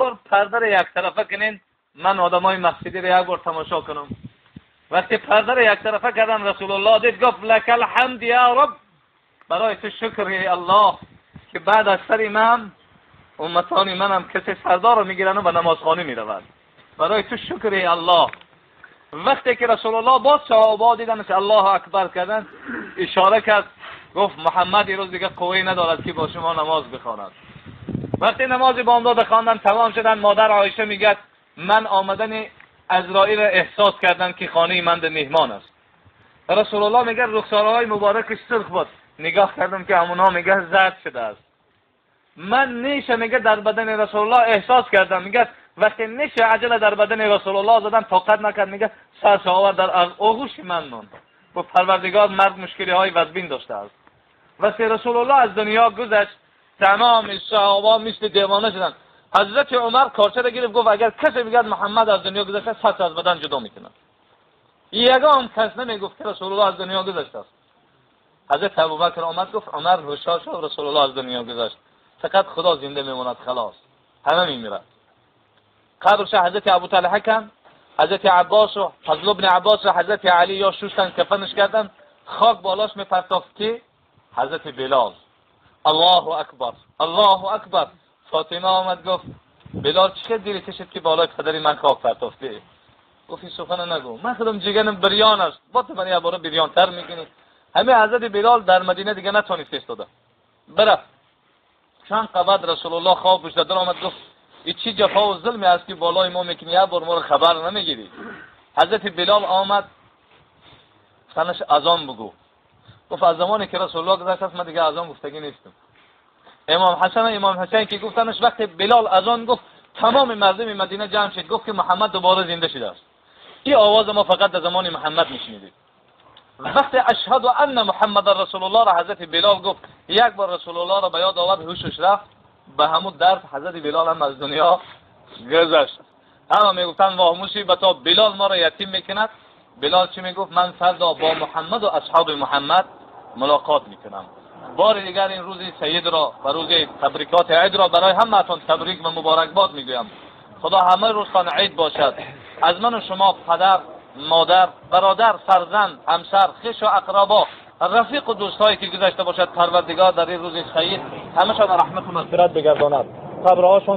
بار پرده را یک طرفه کنین، من آدمای مسجدی را یک بار تماشا کنم. وقتی پرده را یک طرفه کردن رسول الله دید گفت لک الحمد یا رب، برای تو شکر ای الله که بعد از سر من امتان منم کسی سردار رو میگیرن و به نمازخانه میرود. برای تو شکر ای الله. وقتی که رسول الله با صحابه دیدن که الله اکبر کردن، اشاره کرد گفت محمد این روز دیگه قوی ندارد که با شما نماز بخواند. وقتی نماز بامداد خواندن تمام شدن، مادر عایشه میگه من آمدن عزرائیل احساس کردم که خانه من ده مهمان است. رسول الله میگه رخسارهای مبارکش سرخ بود، نگاه کردم که همونا میگه زرد شده است. من نیشه میگه در بدن رسول الله احساس کردم، میگه وقتی نیشه عجله در بدن رسول الله زدم طاقت نکرد، میگه سرش آورد در آغوش من موند. و پروردگار مرد مشکلی های وزبین داشته است. وقتی رسول الله از دنیا گذشت تمام صحابه مثل دیوانه شدن. حضرت عمر کارچه را گرفت گفت اگر کسی بگه محمد از دنیا گذشته سرش از بدن جدا میکنه. یگام کس نمیگفت که رسول الله از دنیا گذشته است. حضرت ابوبکر آمد گفت عمر هوشیار شو، رسول الله از دنیا گذشت، فقط خدا زنده میماند، خلاص همه میمیرند. قبرش حضرت ابو طلحه کن، حضرت عباس و فضل ابن عباس و حضرت علی یا شوشتن کفنش کردن، خاک بالاش میپرتافت که حضرت بلال. الله اکبر الله اکبر. فاطمه آمد گفت بلال چه دیری کشید که بالای پدری من خاک پرتافته؟ گفت این سخن نگو، من خودم جگرم بریان است، با تو من یه باره بریان تر میکنی. همه حضرت بلال در مدینه دیگه نتونست ایستاده برفت. چند قبض رسول الله خواب پشت در آمد گفت این چی جفا و ظلمی است که بالای ما میکنی، یه بار ما رو خبر نمیگیری؟ حضرت بلال آمد سنش اذان بگو. گفت از زمانی که رسول الله گذشت است من دیگه اذان گفتگی نیستم. امام حسن و امام حسین که گفتنش وقتی بلال اذان گفت تمام مردم مدینه جمع شد، گفت که محمد دوباره زنده شده است. این آواز ما فقط در زمان محمد میشنیدیم. وقتی اشهد ان محمد رسول الله را حضرت بلال گفت، یک بار رسول الله را به یاد آورد، هوشش رفت. به همون درد حضرت بلال هم از دنیا گذشت. همه میگفتن واهموشی بتا بلال ما را یتیم میکند. بلال چی میگفت؟ من فردا با محمد و اصحاب محمد ملاقات میکنم. بار دیگر این روز سید را و روز تبریکات عید را برای همتون تبریک و مبارکباد میگویم. خدا همه روزتان عید باشد. از من و شما پدر، مادر، برادر، فرزند، همسر، خویش و اقربا، رفیق و دوستایی که گذشته باشد پروردگار در این روز سعید همشان رحمت و مغفرت بگرداند. قبرهاشون